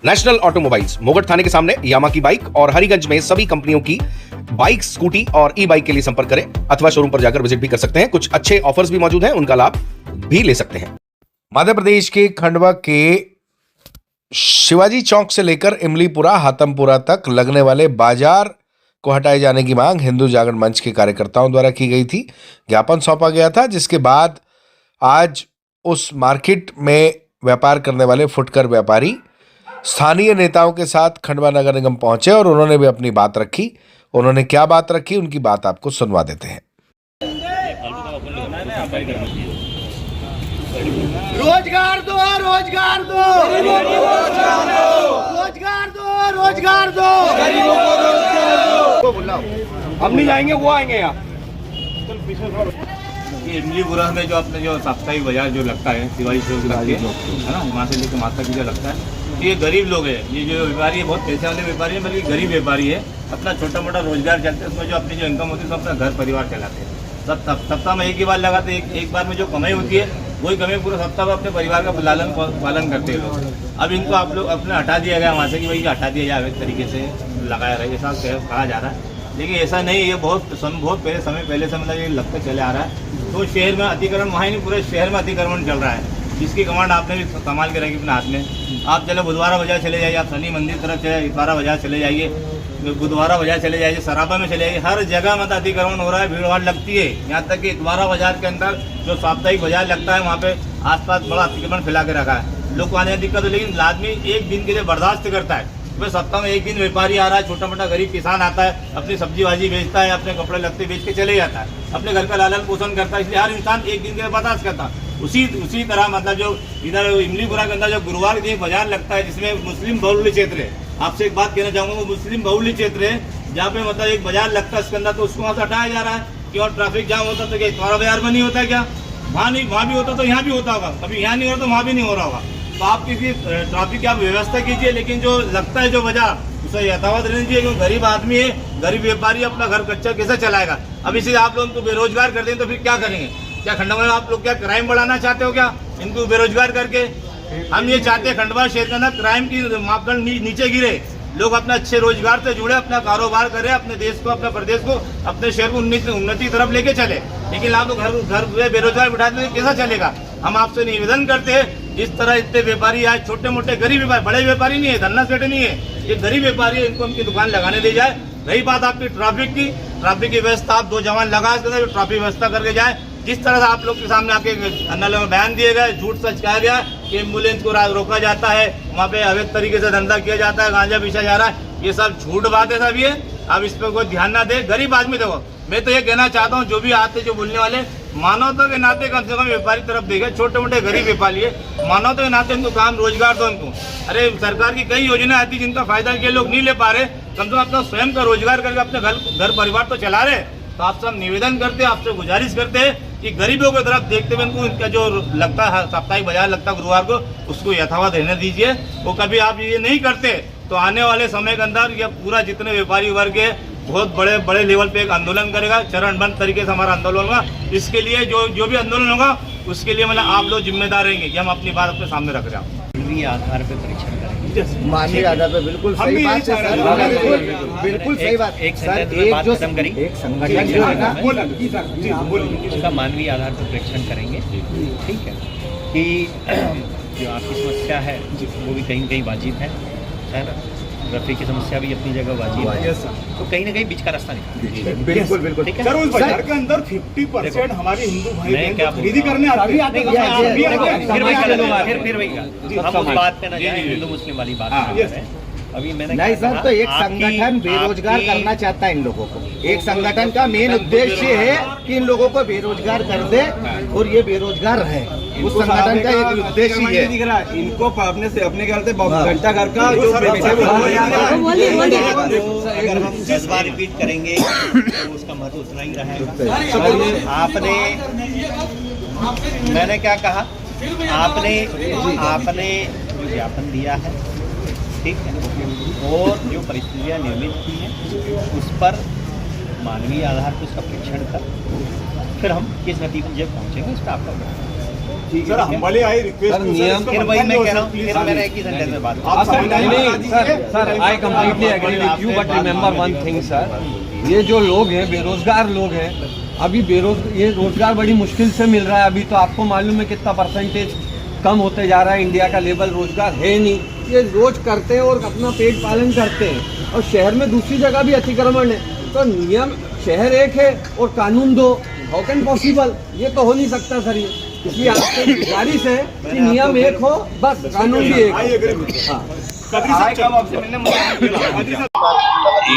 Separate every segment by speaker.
Speaker 1: National automobiles, मोगट थाने के सामने, यामा की बाइक और हरिगंज में सभी कंपनियों की बाइक, स्कूटी और ई बाइक के लिए संपर्क करें अथवा शोरूम पर जाकर विजिट भी कर सकते हैं। कुछ अच्छे ऑफर्स भी मौजूद हैं, उनका लाभ भी ले सकते हैं। मध्य प्रदेश के खंडवा के शिवाजी चौक से लेकर इमलीपुरा हातमपुरा तक लगने वाले बाजार को हटाए जाने की मांग हिंदू जागरण मंच के कार्यकर्ताओं द्वारा की गई थी। ज्ञापन सौंपा गया था, जिसके बाद आज उस मार्केट में व्यापार करने वाले फुटकर व्यापारी स्थानीय नेताओं के साथ खंडवा नगर निगम पहुंचे और उन्होंने भी अपनी बात रखी। उन्होंने क्या बात रखी, उनकी बात आपको सुनवा देते हैं।
Speaker 2: रोजगार दो, रोजगार दो, रोजगार दो, रोजगार दो, गरीबों को रोजगार दो। हम नहीं जाएंगे, वो आएंगे यहाँ।
Speaker 3: इमलीपुरा में जो अपने जो साप्ताहिक बाजार जो लगता है शिवाजी चौक है ना, वहाँ से लेकर माता की जो लगता है, ये गरीब लोग हैं। ये जो व्यापारी है बहुत पैसे वाले व्यापारी है, बल्कि गरीब व्यापारी है। अपना छोटा मोटा रोजगार चलता है, उसमें जो अपनी जो इनकम होती है सब अपना घर परिवार चलाते हैं। सब सप्ताह में एक ही बार लगाते हैं, एक बार में जो कमाई होती है वही कमाई पूरा सप्ताह में अपने परिवार का पालन करते हैं लोग। अब इनको आप लोग अपने हटा दिया गया वहाँ से कि भाई हटा दिया जाए, एक तरीके से लगाया रहे, ऐसा कहा जा रहा है। लेकिन ऐसा नहीं, ये बहुत पहले समय मतलब ये लगता चले आ रहा है। तो शहर में अतिक्रमण, वहाँ ही नहीं पूरे शहर में अतिक्रमण चल रहा है, जिसकी कमांड आपने भी संभाल के रखी अपने हाथ में। आप चले बुधवारा बाजार चले जाइए, आप शनि मंदिर तरफ चले, इतवारा बाजार चले जाइए, बुधवारा बाजार चले जाइए, सराबा में चले जाइए, हर जगह मतलब अतिक्रमण हो रहा है, भीड़ भाड़ लगती है। यहाँ तक कि इतवारा बाजार के अंदर जो साप्ताहिक बाजार लगता है वहाँ पे आसपास बड़ा अतिक्रमण फैला के रखा है। लोग को आने में दिक्कत है, लेकिन आदमी एक दिन के लिए बर्दाश्त करता है। वह सप्ताह में एक दिन व्यापारी आ रहा है, छोटा मोटा गरीब किसान आता है, अपनी सब्जी भाजी बेचता है, अपने कपड़े लगते बेच के चले जाता है, अपने घर का लालन पोषण करता है। इसलिए हर इंसान एक दिन के लिए बर्दाश्त करता है। उसी तरह मतलब जो इधर इमलीपुरा के अंदर जो गुरुवार के दिन बाजार लगता है, जिसमें मुस्लिम बहुल्य क्षेत्र है, आपसे एक बात कहना चाहूँगा, वो मुस्लिम बहुल्य क्षेत्र है जहाँ पे मतलब एक बाजार लगता है इसके अंदर, तो उसको वहाँ से हटाया जा रहा है कि और ट्रैफिक जाम होता तो क्या इतवारा बाजार में नहीं होता है क्या? वहाँ नहीं, वहाँ भी होता तो यहाँ भी होता होगा, कभी यहाँ नहीं हो रहा तो वहाँ भी नहीं हो रहा होगा। तो आप किसी ट्रैफिक की आप व्यवस्था कीजिए, लेकिन जो लगता है जो बाजार उसे यथावत रहनी चाहिए, क्योंकि गरीब आदमी है, गरीब व्यापारी अपना घर कच्चा कैसे चलाएगा? अब इसे आप लोग इनको बेरोजगार कर दें तो फिर क्या करेंगे? क्या खंडवा में आप लोग क्या क्राइम बढ़ाना चाहते हो क्या इनको बेरोजगार करके? हम ये चाहते हैं खंडवा शहर के अंदर क्राइम की मापदंड नीचे गिरे, लोग अपने अच्छे रोजगार से जुड़े, अपना कारोबार करें, अपने देश को, अपने प्रदेश को, अपने शहर को उन्नति तरफ लेके चले। लेकिन आप लोग घर बेरोजगार बिठा दें कैसा चलेगा? हम आपसे निवेदन करते हैं, इस तरह इतने व्यापारी आज छोटे मोटे गरीब व्यापारी, बड़े व्यापारी नहीं है, धन्ना सेठ नहीं है, ये गरीब व्यापारी है, इनको उनकी दुकान लगाने दी जाए। रही बात आपकी ट्रैफिक की व्यवस्था, आप 2 जवान लगा सकते, ट्रैफिक व्यवस्था करके जाए। जिस तरह से आप लोग के सामने आके अन्नालय में बयान दिए गए, झूठ सच कहा गया कि एम्बुलेंस को रोका जाता है, वहाँ पे अवैध तरीके से धंधा किया जाता है, गांजा पीछा जा रहा है, ये सब झूठ बात है सब। ये अब इस पर कोई ध्यान ना दे। गरीब आदमी देखो, मैं तो ये कहना चाहता हूँ, जो भी आते जो बोलने वाले, मानवता के नाते कम से कम व्यापारी तरफ देखे, छोटे मोटे गरीब व्यापारी है, मानवता के नाते इनको काम रोजगार दो इनको। अरे सरकार की कई योजनाएं आती जिनका फायदा ये लोग नहीं ले पा रहे, कम से कम अपना स्वयं का रोजगार करके अपने घर परिवार तो चला रहे। तो आपसे हम निवेदन करते हैं, आपसे गुजारिश करते हैं कि गरीबों की तरफ देखते हुए इनको इनका जो लगता है साप्ताहिक बाजार लगता है गुरुवार को, उसको यथावत रहने दीजिए। वो कभी आप ये नहीं करते तो आने वाले समय के अंदर यह पूरा जितने व्यापारी वर्ग है बहुत बड़े लेवल पे एक आंदोलन करेगा, चरणबद्ध तरीके से हमारा आंदोलन होगा। इसके लिए जो भी आंदोलन होगा उसके लिए मतलब आप लोग जिम्मेदार रहेंगे कि हम अपनी बात अपने सामने रख रहे हैं।
Speaker 4: मानवीय आधार पर परीक्षण करेंगे,
Speaker 2: मानवीय आधार पर बिल्कुल सही बात है सर, बिल्कुल सही बात।
Speaker 4: एक बात खत्म करी,
Speaker 2: एक संगठन जो है ना,
Speaker 4: उसका मानवीय आधार पर परीक्षण करेंगे। ठीक है कि जो आपकी समस्या है वो भी कहीं न कहीं वाजिब है ना, ट्रैफिक की समस्या भी अपनी जगह वाजिब है, तो कहीं ना कहीं बीच का रास्ता निकालेंगे।
Speaker 2: बिल्कुल बिल्कुल।
Speaker 3: सर उस बाजार के अंदर 50% हमारे हिंदू भाई खरीदी करने
Speaker 4: फिर वही हम उस बात पे ना जाए, हिंदू मुस्लिम वाली बात कर रहे हैं। अभी मैंने
Speaker 2: नहीं सर, तो एक संगठन बेरोजगार करना चाहता है इन लोगों को। एक संगठन का मेन उद्देश्य है कि इन लोगों को बेरोजगार कर दे और ये बेरोजगार रहे, उस संगठन का एक उद्देश्य है।
Speaker 5: इनको अपने घर से घंटा घर का जो
Speaker 4: अगर हम 10 बार रिपीट करेंगे तो उसका महत्व उतना ही रहेगा। मैंने क्या कहा, आपने जो ज्ञापन दिया है, ठीक है, और जो परिस्थितियाँ निर्मित की हैं उस पर मानवीय आधार पर उसका परीक्षण कर फिर हम किस नतीजे पहुँचेंगे इस पर आपका
Speaker 5: सर हमारे आई रिक्वेस्ट नियम
Speaker 4: फिर वही मैं कह रहा हूँ, फिर मेरा एक ही सेंटेंस में बात
Speaker 5: आप sir I completely agree with you but remember one thing sir, ये जो लोग हैं बेरोजगार लोग हैं, अभी ये रोजगार बड़ी मुश्किल से मिल रहा है। अभी तो आपको मालूम है कितना परसेंटेज कम होते जा रहा है, इंडिया का लेवल रोजगार है नहीं। ये रोज करते हैं और अपना पेट पालन करते हैं, और शहर में दूसरी जगह भी अतिक्रमण है। तो नियम शहर एक है और कानून दो, हाउ कैन पॉसिबल? ये तो हो नहीं सकता सर। ये इसलिए आपसे गुजारिश है कि नियम एक हो, बस कानून भी एक हो।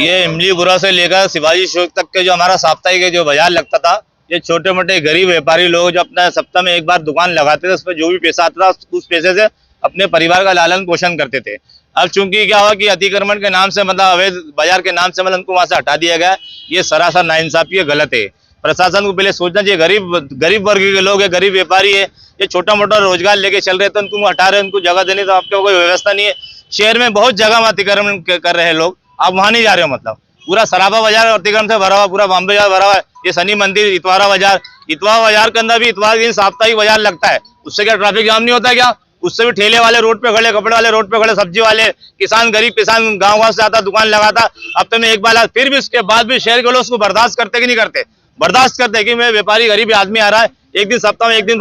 Speaker 3: ये इमलीपुरा से लेकर शिवाजी चौक तक के जो हमारा साप्ताहिक जो बाजार लगता था, ये छोटे मोटे गरीब व्यापारी लोग जो अपना सप्ताह में एक बार दुकान लगाते थे, उसमें जो भी पैसा आता था उस पैसे से अपने परिवार का लालन पोषण करते थे। अब चूंकि क्या हुआ कि अतिक्रमण के नाम से मतलब अवैध बाजार के नाम से मतलब उनको वहां से हटा दिया गया। ये सरासर नाइंसाफी है, गलत है। प्रशासन को पहले सोचना चाहिए, गरीब वर्ग के लोग है, गरीब व्यापारी है, ये छोटा मोटा रोजगार लेके चल रहे थे, उनको हटा रहे, उनको जगह देने तो आपके कोई व्यवस्था नहीं है। शहर में बहुत जगह में अतिक्रमण कर रहे हैं लोग, आप वहां नहीं जा रहे हो। मतलब पूरा सराबा बाजार अतिक्रमण से भरा हुआ, पूरा बॉम्बे बाजार भरा हुआ है। ये शनि मंदिर, इतवारा बाजार के अंदर भी इतवार के दिन साप्ताहिक बाजार लगता है। उससे क्या ट्रैफिक जाम नहीं होता क्या? उससे भी ठेले वाले रोड पे खड़े, कपड़े वाले रोड पे खड़े, सब्जी वाले, किसान, गरीब किसान गाँव से आता, दुकान लगाता, हफ्ते में एक बार। फिर भी उसके बाद भी शहर के लोग उसको बर्दाश्त करते कि नहीं करते? बर्दाश्त करते कि मैं व्यापारी गरीब आदमी आ रहा है, एक दिन सप्ताह में एक दिन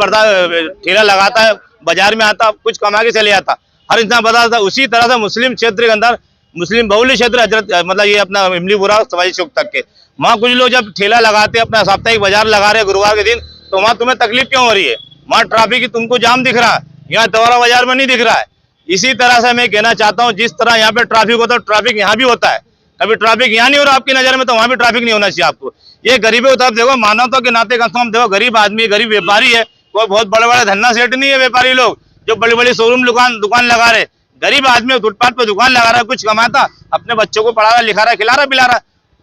Speaker 3: ठेला लगाता है, बाजार में आता, कुछ कमा के चले जाता, हर इंसान बर्दाश्त। उसी तरह से मुस्लिम क्षेत्र के अंदर, मुस्लिम बहुल्य क्षेत्र हजरत मतलब ये अपना इमलीपुरा शिवाजी चौक तक के, वहाँ कुछ लोग जब ठेला लगाते, अपना साप्ताहिक बाजार लगा रहे गुरुवार के दिन, तो वहाँ तुम्हें तकलीफ क्यों हो रही है? वहाँ ट्रैफिक की तुमको जाम दिख रहा है, यहाँ इतवारा बाजार में नहीं दिख रहा है। इसी तरह से मैं कहना चाहता हूँ, जिस तरह यहाँ पे ट्रैफिक होता है, ट्रैफिक यहाँ भी होता है। कभी ट्रैफिक यहाँ नहीं हो रहा आपकी नजर में, तो वहाँ भी ट्रैफिक नहीं होना चाहिए आपको। ये गरीबों की तरफ देखो, मानवता के नाते कम से कम देखो, गरीब आदमी, गरीब व्यापारी है, कोई बहुत बड़े बड़े धन्ना सेठ नहीं है। व्यापारी लोग जो बड़ी बड़ी शोरूम दुकान लगा रहे, गरीब आदमी फुटपाथ पे दुकान लगा रहा है, कुछ कमाता, अपने बच्चों को पढ़ा रहा, लिखा रहा, खिला रहा, पिला रहा।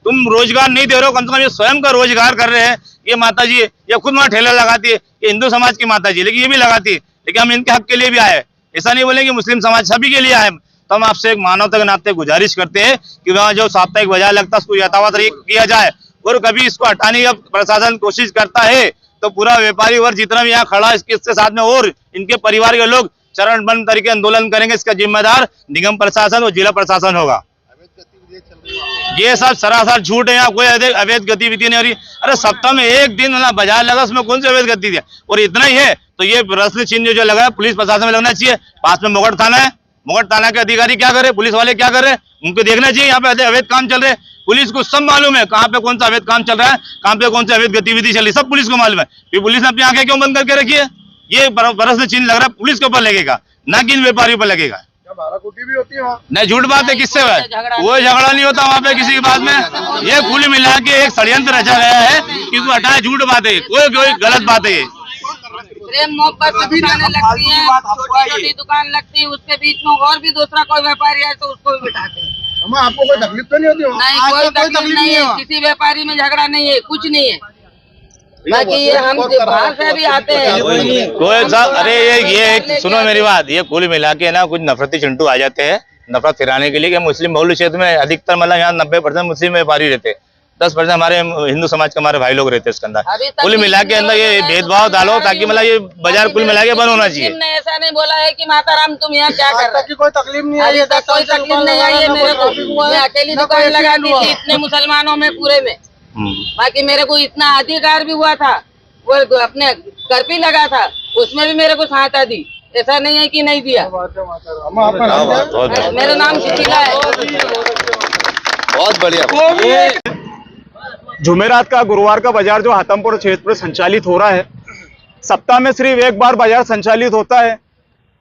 Speaker 3: तुम रोजगार नहीं दे रहे हो, कम से कम ये स्वयं का रोजगार कर रहे हैं। ये माता जी ये खुद वहाँ ठेला लगाती है, ये हिंदू समाज की माता जी, लेकिन ये भी लगाती है। लेकिन हम इनके हक के लिए भी आए, ऐसा नहीं बोलेंगे मुस्लिम समाज सभी के लिए आए। तो हम आपसे एक मानवता के नाते गुजारिश करते हैं कि वहाँ जो साप्ताहिक बाजार लगता है उसको यथावत किया जाए, और कभी इसको हटाने की प्रशासन कोशिश करता है तो पूरा व्यापारी वर्ग जितना भी यहाँ खड़ा है, इसके साथ में और इनके परिवार के लोग चरणबद्ध तरीके आंदोलन करेंगे। इसका जिम्मेदार निगम प्रशासन और जिला प्रशासन होगा। ये सब सरासर झूठ है, यहाँ कोई अवैध गतिविधि नहीं हो रही। अरे सप्ताह में एक दिन ना बाजार लगा, उसमें कौन सी अवैध गतिविधि है? और इतना ही है तो ये प्रश्न चिन्ह जो लगा है पुलिस प्रशासन में लगना चाहिए। पास में मोगड़ थाना है, मोगड़ थाना के अधिकारी क्या करे, पुलिस वाले क्या करे, उनको देखना चाहिए। यहाँ पे अवैध काम चल रहे हैं, पुलिस को सब मालूम है कहाँ पे कौन सा अवैध काम चल रहा है, कहाँ पे कौन सी अवैध गतिविधि चल रही है, सब पुलिस को मालूम है। फिर पुलिस ने अपनी आंखें क्यों बंद करके रखी है? ये प्रश्न चिन्ह लग रहा है पुलिस के ऊपर लगेगा, ना कि इन व्यापारियों पर लगेगा।
Speaker 5: भी होती है
Speaker 3: नहीं, झूठ बात है। किससे है? कोई झगड़ा नहीं होता वहाँ पे किसी की बात में। ये कुल मिला के एक षड्यंत्र रचा गया है कि इसको हटाए, झूठ बात है, कोई गलत बात है।
Speaker 6: प्रेम मोहब्बत से दुकानें लगती हैं, छोटी छोटी दुकान लगती है, उसके बीच में और भी दूसरा कोई व्यापारी है तो उसको भी बिठाते हैं।
Speaker 5: आपको कोई तकलीफ तो नहीं होती?
Speaker 6: नहीं, कोई तकलीफ नहीं है, किसी व्यापारी में झगड़ा नहीं है, कुछ नहीं है। बाकी ये हम बाहर से भी आते हैं
Speaker 3: कोई साहब, अरे ये सुनो मेरी बात, ये कुल मिला के ना कुछ नफरती चिंटू आ जाते हैं नफरत फिराने के लिए कि मुस्लिम बहुल्य क्षेत्र में अधिकतर मतलब यहाँ 90% मुस्लिम व्यापारी रहते, 10% हमारे हिंदू समाज के हमारे भाई लोग रहते हैं इसके अंदर। कुल मिला के अंदर ये भेदभाव डालो ताकि मतलब ये बाजार कुल मिला के बंद होना चाहिए।
Speaker 6: ऐसा नहीं बोला है कि माता राम तुम यहाँ क्या कर रहे हो,
Speaker 5: कोई तकलीफ नहीं आई है,
Speaker 6: कोई तकलीफ नहीं आई है मेरे को। मैं अकेली दुकान लगा दी थी इतने मुसलमानों में पूरे में, बाकी मेरे को इतना अधिकार भी हुआ था, वो अपने घर पे लगा था, उसमें भी मेरे को सहायता दी, ऐसा नहीं है कि नहीं दिया। मेरा नाम शिकिला है।
Speaker 3: बहुत बढ़िया।
Speaker 7: जुमेरात का गुरुवार का बाजार जो हातमपुर क्षेत्र में संचालित हो रहा है, सप्ताह में सिर्फ एक बार बाजार संचालित होता है,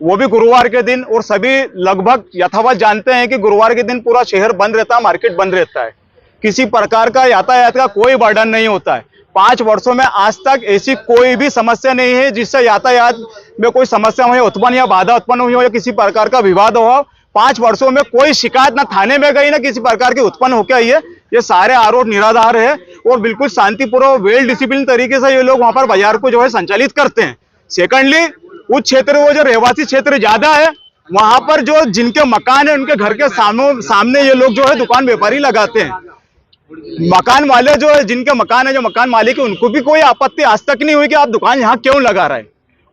Speaker 7: वो भी गुरुवार के दिन। और सभी लगभग यथावत जानते हैं कि गुरुवार के दिन पूरा शहर बंद रहता है, मार्केट बंद रहता है, किसी प्रकार का यातायात का कोई बर्डन नहीं होता है। 5 वर्षों में आज तक ऐसी कोई भी समस्या नहीं है जिससे यातायात में कोई समस्या हुई उत्पन्न या बाधा उत्पन्न हुई हो या किसी प्रकार का विवाद हो। 5 वर्षों में कोई शिकायत ना थाने में गई ना किसी प्रकार की उत्पन्न होकर आई है। ये सारे आरोप निराधार है और बिल्कुल शांतिपूर्वक वेल डिसिप्लिन तरीके से ये लोग वहां पर बाजार को जो है संचालित करते हैं। सेकंडली उस क्षेत्र वो जो रहवासी क्षेत्र ज्यादा है, वहां पर जो जिनके मकान है उनके घर के सामने ये लोग जो है दुकान व्यापारी लगाते हैं। मकान वाले जो है जिनके मकान है, जो मकान मालिक है, उनको भी कोई आपत्ति आज तक नहीं हुई कि आप दुकान यहाँ क्यों लगा रहे हैं।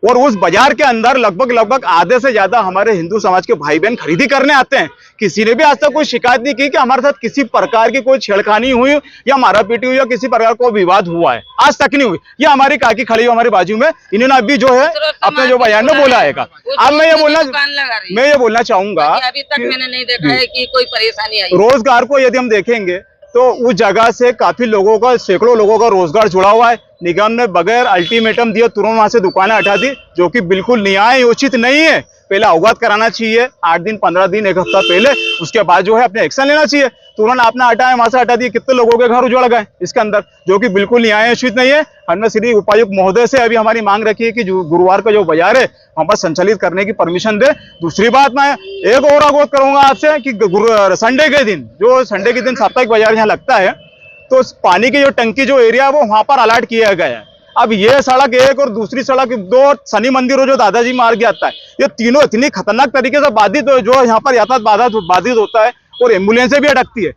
Speaker 7: और उस बाजार के अंदर लगभग आधे से ज्यादा हमारे हिंदू समाज के भाई बहन खरीदी करने आते हैं। किसी ने भी आज तक कोई शिकायत नहीं की कि हमारे साथ किसी प्रकार की कोई छेड़खानी हुई या मारापीटी हुई या किसी प्रकार का विवाद हुआ है, आज तक नहीं हुई। ये हमारी काकी खड़ी हुई हमारी बाजू में, इन्होंने अभी जो है अपने जो बयान में बोला है। अब मैं ये बोलना चाहूंगा,
Speaker 6: अभी तक मैंने नहीं देखा है कि कोई परेशानी आई।
Speaker 7: रोजगार को यदि हम देखेंगे तो उस जगह से काफी लोगों का, सैकड़ों लोगों का रोजगार जुड़ा हुआ है। निगम ने बगैर अल्टीमेटम दिए तुरंत वहां से दुकानें हटा दी, जो कि बिल्कुल न्याय उचित नहीं है। पहले अवगत कराना चाहिए 8 दिन 15 दिन 1 हफ्ता पहले, उसके बाद जो है अपने एक्शन लेना चाहिए। तुरंत आपने हटाया, वहां से हटा दिए, कितने लोगों के घर उजड़ गए इसके अंदर, जो कि बिल्कुल न्याय उचित नहीं है। हमने श्री उपायुक्त महोदय से अभी हमारी मांग रखी है कि जो गुरुवार का जो बाजार है वहां पर संचालित करने की परमिशन दे। दूसरी बात, मैं एक और अवगत करूंगा आपसे कि संडे के दिन साप्ताहिक बाजार यहाँ लगता है, तो पानी की जो टंकी जो एरिया है वो वहां पर अलर्ट किया गया है। अब ये सड़क एक और दूसरी सड़क 2, शनि मंदिर जो दादाजी मार्ग आता है, ये तीनों इतनी खतरनाक तरीके से बाधित, जो यहाँ पर यातायात बाधित होता है और एम्बुलेंसें भी अटकती है।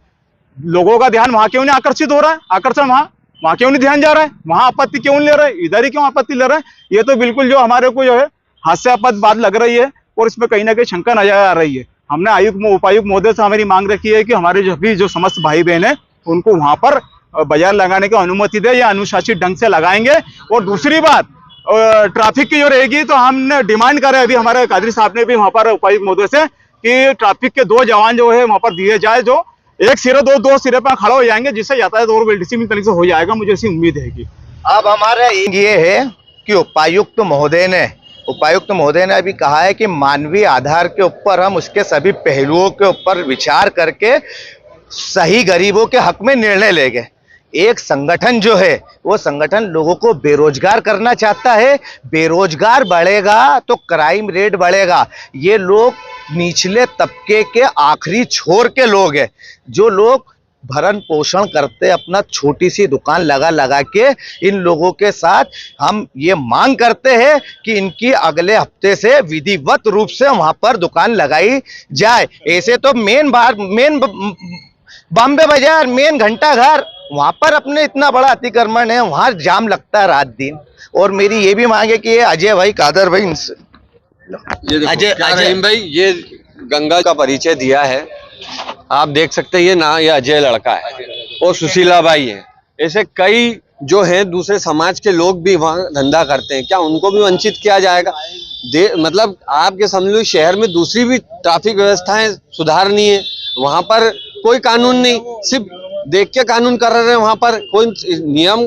Speaker 7: लोगों का ध्यान वहां क्यों नहीं आकर्षित हो रहा है? आकर्षण वहां क्यों नहीं ध्यान जा रहा है? वहां आपत्ति क्यों नहीं ले रहा है? इधर ही क्यों आपत्ति ले रहा है? ये तो बिल्कुल जो हमारे को जो है हास्यास्पद बात लग रही है और इसमें कहीं ना कहीं शंका नजर आ रही है। हमने उपायुक्त महोदय से हमारी मांग रखी है कि हमारे जो समस्त भाई बहन है उनको वहां पर बाजार लगाने की अनुमति दे, या अनुशासित ढंग से लगाएंगे। और दूसरी बात, ट्रैफिक की जो रहेगी तो हमने डिमांड करे, अभी हमारे कादरी साहब ने भी वहां पर उपायुक्त महोदय से, कि ट्रैफिक के 2 जवान जो है वहां पर दिए जाए, जो एक सिरे दो सिरे पर खड़ा हो जाएंगे, जिससे यातायात और डिसिप्लिन तरीके से हो जाएगा। मुझे ऐसी उम्मीद है कि
Speaker 2: अब हमारा ये है कि उपायुक्त महोदय ने अभी कहा है कि मानवीय आधार के ऊपर हम उसके सभी पहलुओं के ऊपर विचार करके सही गरीबों के हक में निर्णय लेंगे। एक संगठन जो है वो संगठन लोगों को बेरोजगार करना चाहता है। बेरोजगार बढ़ेगा तो क्राइम रेट बढ़ेगा। ये लोग निचले तबके के आखिरी छोर के लोग हैं, जो लोग भरण पोषण करते अपना छोटी सी दुकान लगा के। इन लोगों के साथ हम ये मांग करते हैं कि इनकी अगले हफ्ते से विधिवत रूप से वहां पर दुकान लगाई जाए। ऐसे तो मेन बॉम्बे बाजार, मेन घंटा घर, वहां पर अपने इतना बड़ा अतिक्रमण है, वहां जाम लगता है रात दिन। और मेरी ये भी मांग है कि ये अजय भाई, कादर भाई,
Speaker 5: अजय भाई, ये गंगा का परिचय दिया है, आप देख सकते हैं। ये अजय लड़का है और सुशीला बाई है। ऐसे कई जो है दूसरे समाज के लोग भी वहाँ धंधा करते हैं, क्या उनको भी वंचित किया जाएगा? मतलब आपके समझ लो शहर में दूसरी भी ट्रैफिक व्यवस्थाएं सुधारनी है, वहां पर कोई कानून नहीं, सिर्फ देख के कानून कर रहे हैं। वहां पर कोई नियम,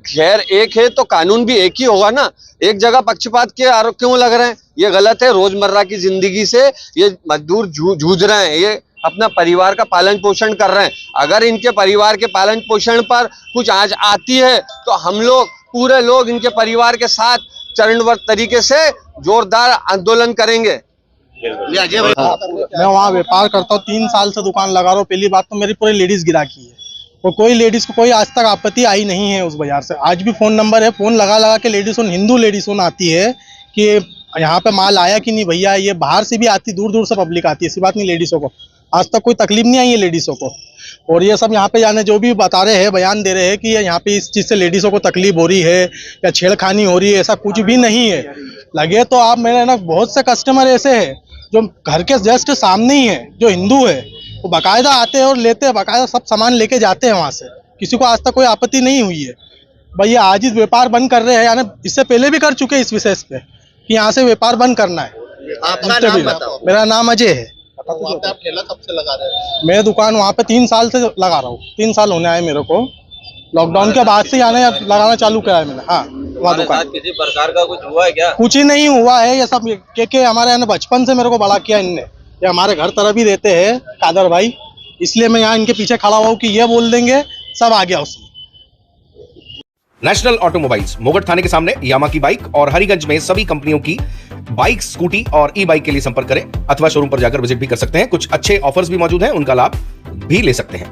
Speaker 5: खैर एक है तो कानून भी एक ही होगा ना। एक जगह पक्षपात के आरोप क्यों लग रहे हैं? ये गलत है। रोजमर्रा की जिंदगी से ये मजदूर जूझ रहे हैं, ये अपना परिवार का पालन पोषण कर रहे हैं। अगर इनके परिवार के पालन पोषण पर कुछ आज आती है तो हम लोग पूरे लोग इनके परिवार के साथ चरणबद्ध तरीके से जोरदार आंदोलन करेंगे।
Speaker 8: मैं वहाँ व्यापार करता हूँ, 3 साल से दुकान लगा रहा हूँ। पहली बात तो मेरी पूरी लेडीज गिराकी है और कोई लेडीज को कोई आज तक आपत्ति आई नहीं है उस बाजार से। आज भी फोन नंबर है, फोन लगा के लेडीज हिंदू लेडीज आती है कि यहाँ पे माल आया कि नहीं भैया। ये बाहर से भी आती, दूर से पब्लिक आती है, ऐसी बात नहीं। लेडीज़ों को आज तक कोई तकलीफ नहीं आई है लेडीज़ों को। और ये सब यहाँ पे जाने जो भी बता रहे हैं, बयान दे रहे हैं कि यहाँ पे इस चीज़ से लेडीज़ों को तकलीफ हो रही है या छेड़खानी हो रही है, ऐसा कुछ भी नहीं है। लगे तो आप, मेरे ना बहुत से कस्टमर ऐसे हैं जो घर के जस्ट सामने ही है, जो हिंदू है, वो बाकायदा आते हैं और लेते हैं, बाकायदा सब सामान लेके जाते हैं वहाँ से। किसी को आज तक कोई आपत्ति नहीं हुई है। भैया आज ही व्यापार बंद कर रहे हैं, यानी इससे पहले भी कर चुके हैं इस विषय पे कि यहाँ से व्यापार बंद करना है।
Speaker 2: आपका नाम बताओ।
Speaker 8: मेरा नाम अजय है।
Speaker 2: आप ठेला कब से लगा रहे हैं?
Speaker 8: मैं दुकान वहाँ पे 3 साल से लगा रहा हूँ। 3 साल होने आए मेरे को। लॉकडाउन के बाद से आने लगाना चालू करा है मैंने। हाँ, वहाँ दुकान।
Speaker 5: किसी प्रकार का कुछ हुआ है क्या?
Speaker 8: कुछ ही नहीं हुआ है। ये सब के हमारे यहाँ बचपन से मेरे को बड़ा किया इनने। ये हमारे घर तरफ ही रहते हैं कादर भाई, इसलिए मैं यहाँ इनके पीछे खड़ा हुआ हूँ कि ये बोल देंगे सब आ गया उसमें।
Speaker 1: नेशनल ऑटोमोबाइल्स, मोगट थाने के सामने यामा की बाइक और हरिगंज में सभी कंपनियों की बाइक, स्कूटी और ई बाइक के लिए संपर्क करें, अथवा शोरूम पर जाकर विजिट भी कर सकते हैं। कुछ अच्छे ऑफर्स भी मौजूद हैं, उनका लाभ भी ले सकते हैं।